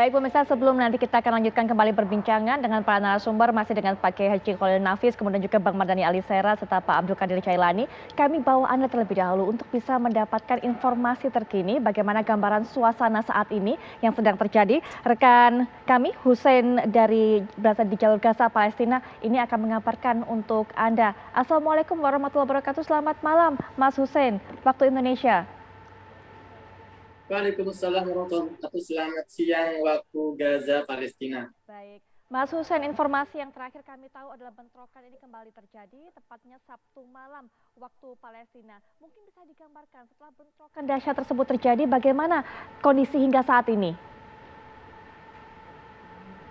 Baik pemirsa, sebelum nanti kita akan lanjutkan kembali perbincangan dengan para narasumber, masih dengan Pak Kiai Haji Kholil Nafis, kemudian juga Bang Mardhani Alisera, serta Pak Abdul Qadir Jailani. Kami bawa Anda terlebih dahulu untuk bisa mendapatkan informasi terkini bagaimana gambaran suasana saat ini yang sedang terjadi. Rekan kami, Hussein berasal di jalur Gaza, Palestina, ini akan mengabarkan untuk Anda. Assalamualaikum warahmatullahi wabarakatuh, selamat malam Mas Hussein, waktu Indonesia. Waalaikumsalam warahmatullahi wabarakatuh. Selamat siang waktu Gaza, Palestina. Baik, Mas Hussein, informasi yang terakhir kami tahu adalah bentrokan ini kembali terjadi, tepatnya Sabtu malam waktu Palestina. Mungkin bisa digambarkan setelah bentrokan dahsyat tersebut terjadi, bagaimana kondisi hingga saat ini?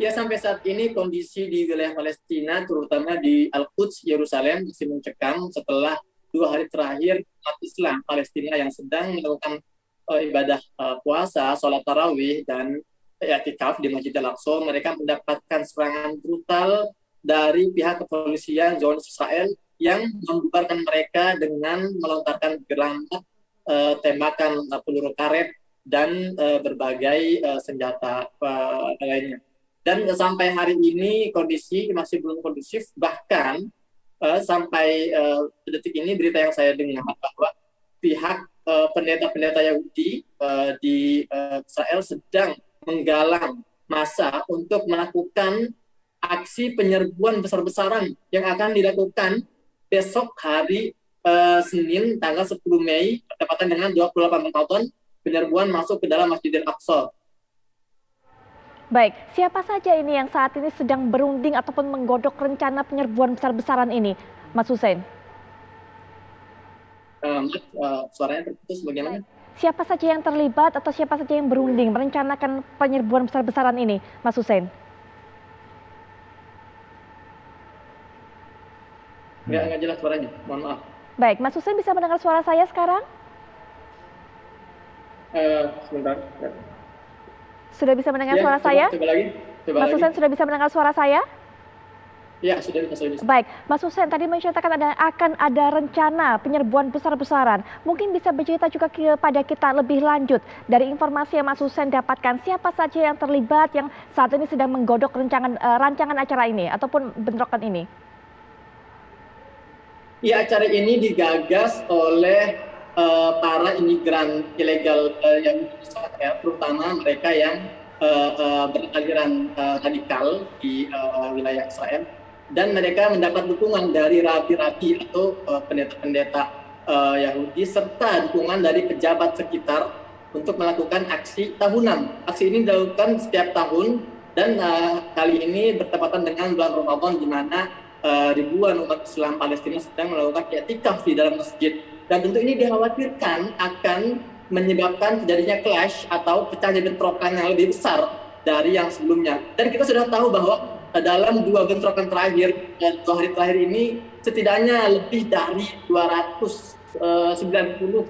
Ya, sampai saat ini kondisi di wilayah Palestina, terutama di Al-Quds, Yerusalem, masih mencekam setelah 2 hari terakhir umat Islam Palestina yang sedang melakukan ibadah puasa, sholat tarawih, dan i'tikaf di Masjid Al-Aqsa. Mereka mendapatkan serangan brutal dari pihak kepolisian Zionis Israel yang membubarkan mereka dengan melontarkan granat, tembakan peluru karet, dan berbagai senjata lainnya. Dan sampai hari ini kondisi masih belum kondusif, bahkan sampai detik ini berita yang saya dengar bahwa pihak pendeta-pendeta Yahudi di Israel sedang menggalang massa untuk melakukan aksi penyerbuan besar-besaran yang akan dilakukan besok hari Senin tanggal 10 Mei bertepatan dengan 28 Ramadan, penyerbuan masuk ke dalam Masjidil Aqsa. Baik, siapa saja ini yang saat ini sedang berunding ataupun menggodok rencana penyerbuan besar-besaran ini, Mas Hussein? Suaranya terputus bagaimana? Siapa saja yang terlibat atau siapa saja yang berunding merencanakan penyerbuan besar-besaran ini, Mas Hussein? Nggak jelas suaranya, mohon maaf. Baik, Mas Hussein bisa mendengar suara saya sekarang? Sebentar. Sudah bisa mendengar Ya, suara saya? coba lagi. Mas Hussein sudah bisa mendengar suara saya? Ya, sudah bisa. Baik, Mas Hussein tadi menceritakan akan ada rencana penyerbuan besar-besaran. Mungkin bisa bercerita juga kepada kita lebih lanjut dari informasi yang Mas Hussein dapatkan. Siapa saja yang terlibat yang saat ini sedang menggodok rancangan acara ini ataupun bentrokan ini? Ya, acara ini digagas oleh para imigran ilegal yang Israel, terutama mereka yang beraliran radikal di wilayah Israel, dan mereka mendapat dukungan dari rabi-rabi atau pendeta-pendeta Yahudi serta dukungan dari pejabat sekitar untuk melakukan aksi tahunan. Aksi ini dilakukan setiap tahun dan kali ini bertepatan dengan bulan Ramadan di mana ribuan umat Islam Palestina sedang melakukan i'tikaf di dalam masjid. Dan tentu ini dikhawatirkan akan menyebabkan terjadinya clash atau pecahnya bentrokan yang lebih besar dari yang sebelumnya. Dan kita sudah tahu bahwa dalam 2 bentrokan terakhir, 2 hari terakhir ini, setidaknya lebih dari 290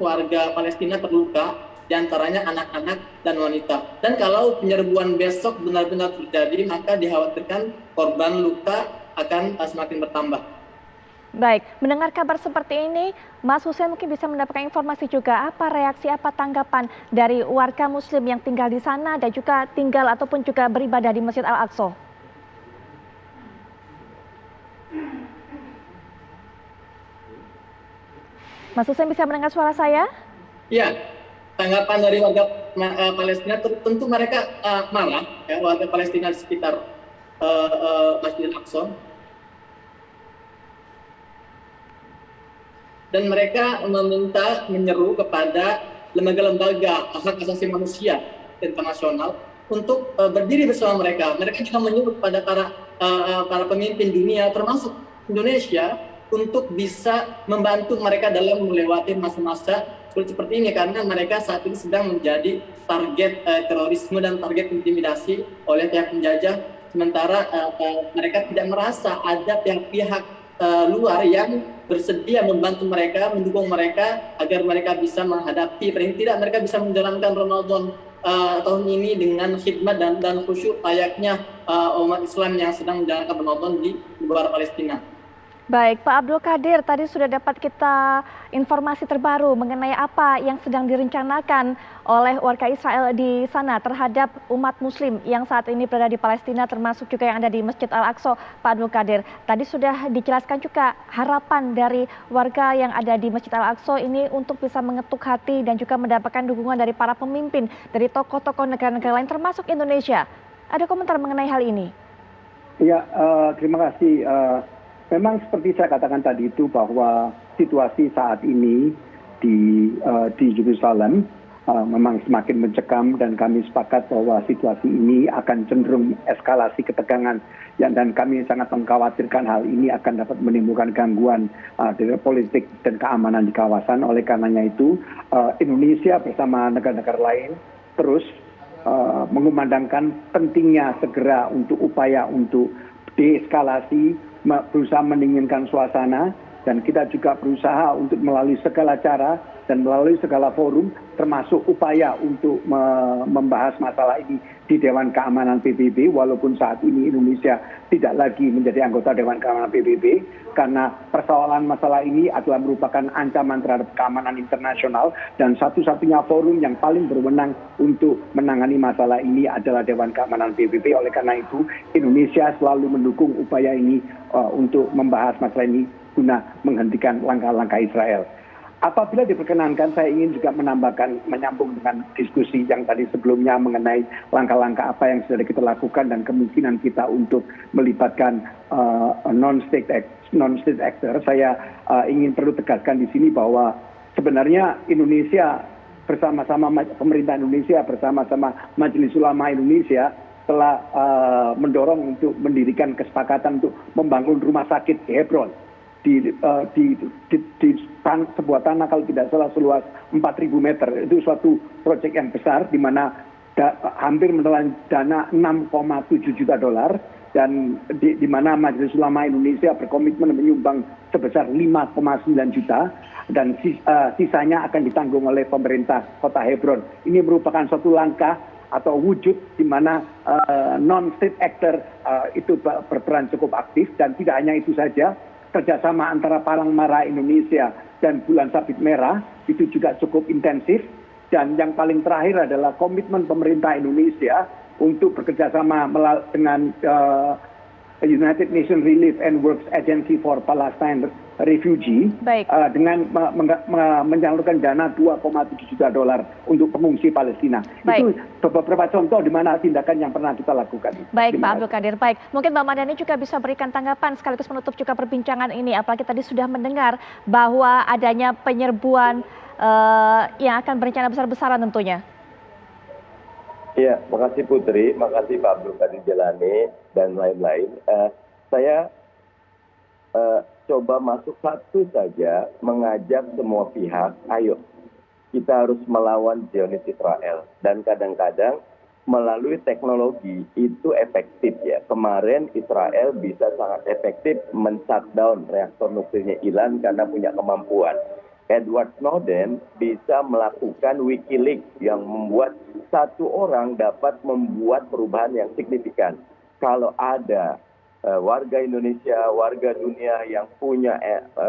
warga Palestina terluka, diantaranya anak-anak dan wanita. Dan kalau penyerbuan besok benar-benar terjadi, maka dikhawatirkan korban luka akan semakin bertambah. Baik, mendengar kabar seperti ini, Mas Hussein mungkin bisa mendapatkan informasi juga apa reaksi, apa tanggapan dari warga Muslim yang tinggal di sana dan juga tinggal ataupun juga beribadah di Masjid Al-Aqsa. Mas Hussein bisa mendengar suara saya? Ya, tanggapan dari warga Palestina tentu mereka marah, ya, warga Palestina di sekitar Masjid Al-Aqsa. Dan mereka menyeru kepada lembaga-lembaga hak asasi manusia internasional untuk berdiri bersama mereka. Mereka juga menyuruh kepada para pemimpin dunia termasuk Indonesia untuk bisa membantu mereka dalam melewati masa-masa seperti ini, karena mereka saat ini sedang menjadi target terorisme dan target intimidasi oleh pihak penjajah, sementara mereka tidak merasa ada pihak-pihak luar yang bersedia membantu mereka, mendukung mereka agar mereka bisa menghadapi, paling tidak mereka bisa menjalankan Ramadan tahun ini dengan khidmat dan khusyuk layaknya umat Islam yang sedang menjalankan Ramadan di luar Palestina. Baik, Pak Abdul Qadir, tadi sudah dapat kita informasi terbaru mengenai apa yang sedang direncanakan oleh warga Israel di sana terhadap umat Muslim yang saat ini berada di Palestina, termasuk juga yang ada di Masjid Al-Aqsa, Pak Abdul Qadir. Tadi sudah dijelaskan juga harapan dari warga yang ada di Masjid Al-Aqsa ini untuk bisa mengetuk hati dan juga mendapatkan dukungan dari para pemimpin, dari tokoh-tokoh negara-negara lain, termasuk Indonesia. Ada komentar mengenai hal ini? Ya, terima kasih. Memang seperti saya katakan tadi itu bahwa situasi saat ini di Yerusalem memang semakin mencekam dan kami sepakat bahwa situasi ini akan cenderung eskalasi ketegangan dan kami sangat mengkhawatirkan hal ini akan dapat menimbulkan gangguan dari politik dan keamanan di kawasan. Oleh karenanya itu Indonesia bersama negara-negara lain terus mengumandangkan pentingnya segera untuk upaya untuk deeskalasi, berusaha mendinginkan suasana, dan kita juga berusaha untuk melalui segala cara dan melalui segala forum termasuk upaya untuk membahas masalah ini di Dewan Keamanan PBB, walaupun saat ini Indonesia tidak lagi menjadi anggota Dewan Keamanan PBB karena persoalan masalah ini adalah merupakan ancaman terhadap keamanan internasional dan satu-satunya forum yang paling berwenang untuk menangani masalah ini adalah Dewan Keamanan PBB. Oleh karena itu Indonesia selalu mendukung upaya ini untuk membahas masalah ini guna menghentikan langkah-langkah Israel. Apabila diperkenankan, saya ingin juga menambahkan, menyambung dengan diskusi yang tadi sebelumnya mengenai langkah-langkah apa yang sudah kita lakukan dan kemungkinan kita untuk melibatkan non-state actor. Saya ingin perlu tegaskan di sini bahwa sebenarnya Indonesia bersama-sama pemerintah Indonesia bersama-sama Majelis Ulama Indonesia telah mendorong untuk mendirikan kesepakatan untuk membangun rumah sakit di Hebron. Di sebuah tanah kalau tidak salah seluas 4.000 meter. Itu suatu proyek yang besar di mana hampir menelan dana $6,7 juta dan di mana Majelis Ulama Indonesia berkomitmen menyumbang sebesar 5,9 juta dan sisanya akan ditanggung oleh pemerintah kota Hebron. Ini merupakan suatu langkah atau wujud di mana non-state actor itu berperan cukup aktif dan tidak hanya itu saja. Kerjasama antara Palang Merah Indonesia dan Bulan Sabit Merah itu juga cukup intensif dan yang paling terakhir adalah komitmen pemerintah Indonesia untuk bekerjasama dengan United Nations Relief and Works Agency for Palestine Refugee dengan menyalurkan dana $2,7 juta untuk pengungsi Palestina. Itu beberapa contoh di mana tindakan yang pernah kita lakukan. Baik, Pak Abdul Qadir. Baik, mungkin Mbak Mardhani juga bisa berikan tanggapan sekaligus menutup juga perbincangan ini. Apalagi tadi sudah mendengar bahwa adanya penyerbuan yang akan berencana besar-besaran tentunya. Ya, makasih Putri, makasih Pak Abdul Qadir Jailani dan lain-lain. Saya coba masuk satu saja, mengajak semua pihak, ayo kita harus melawan Zionis Israel. Dan kadang-kadang melalui teknologi itu efektif ya. Kemarin Israel bisa sangat efektif men-shutdown reaktor nuklirnya Iran karena punya kemampuan. Edward Snowden bisa melakukan Wikileaks yang membuat satu orang dapat membuat perubahan yang signifikan. Kalau ada warga Indonesia, warga dunia yang punya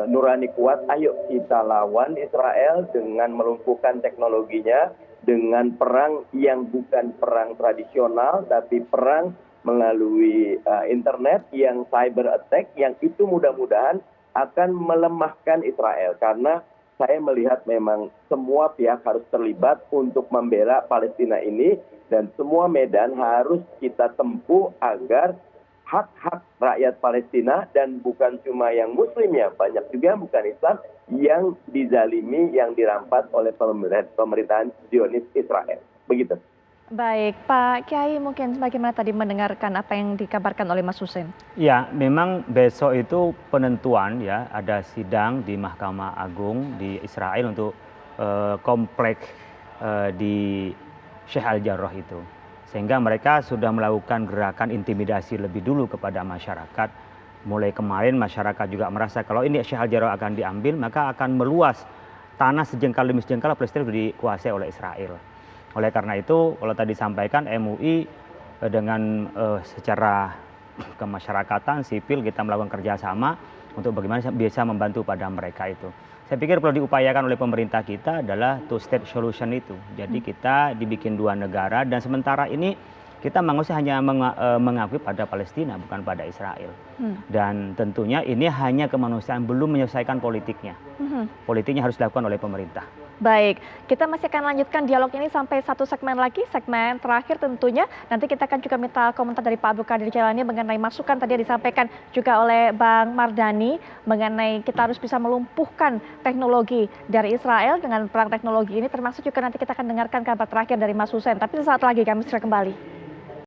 nurani kuat, ayo kita lawan Israel dengan melumpuhkan teknologinya, dengan perang yang bukan perang tradisional, tapi perang melalui internet yang cyber attack, yang itu mudah-mudahan akan melemahkan Israel. Karena saya melihat memang semua pihak harus terlibat untuk membela Palestina ini, dan semua medan harus kita tempuh agar hak-hak rakyat Palestina, dan bukan cuma yang Muslim ya, banyak juga yang bukan Islam yang dizalimi, yang dirampas oleh pemerintahan Zionis Israel. Begitu. Baik, Pak Kiai, mungkin bagaimana tadi mendengarkan apa yang dikabarkan oleh Mas Husein? Ya, memang besok itu penentuan ya, ada sidang di Mahkamah Agung di Israel untuk komplek di Sheikh Al-Jarrah itu. Sehingga mereka sudah melakukan gerakan intimidasi lebih dulu kepada masyarakat. Mulai kemarin masyarakat juga merasa kalau ini Sheikh Al-Jarrah akan diambil, maka akan meluas tanah sejengkal demi sejengkal Palestina dikuasai oleh Israel. Oleh karena itu, kalau tadi disampaikan MUI dengan secara kemasyarakatan sipil kita melakukan kerjasama untuk bagaimana bisa membantu pada mereka itu. Saya pikir perlu diupayakan oleh pemerintah kita adalah two state solution itu. Jadi kita dibikin dua negara dan sementara ini kita hanya mengakui pada Palestina bukan pada Israel. Dan tentunya ini hanya kemanusiaan, belum menyelesaikan politiknya. Politiknya harus dilakukan oleh pemerintah. Baik, kita masih akan lanjutkan dialog ini sampai satu segmen lagi, segmen terakhir tentunya. Nanti kita akan juga minta komentar dari Pak Abdul Qadir Jailani mengenai masukan tadi yang disampaikan juga oleh Bang Mardhani mengenai kita harus bisa melumpuhkan teknologi dari Israel dengan perang teknologi ini, termasuk juga nanti kita akan dengarkan kabar terakhir dari Mas Hussein. Tapi sesaat lagi kami segera kembali.